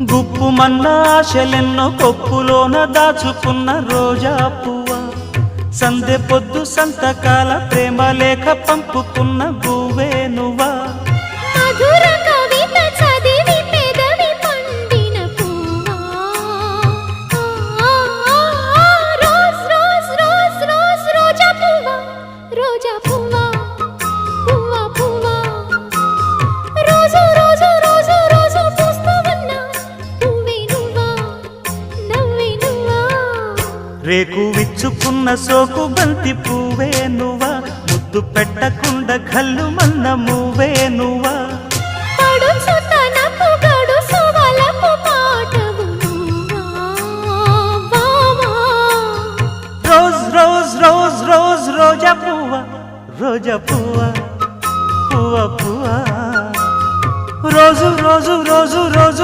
గుప్పుమన్న ఆశలెన్నో కొప్పులోన దాచుకున్న రోజా పువ్వా, సందె పొద్దు సంతకాల ప్రేమ లేఖ పంపుకున్న గువ్వే నువ్వా. మధుర కవిత చదివి పెదవి పండిన పువ్వా, రోజ్ రోజ్ రోజ్ రోజ్ రోజా పువ్వా, రోజా పువ్వా, పువ్వా పువ్వా, రోజు రోజు రోజు రోజు పూస్తూ ఉన్న పువ్వే నువ్వా, నవ్వే నువ్వా. రేకు విచ్చుకున్న సోకు బంతి పువ్వే నువ్వా, ముద్దు పెట్టకుండా కళ్ళు మన్న మువ్వే నువ్వా.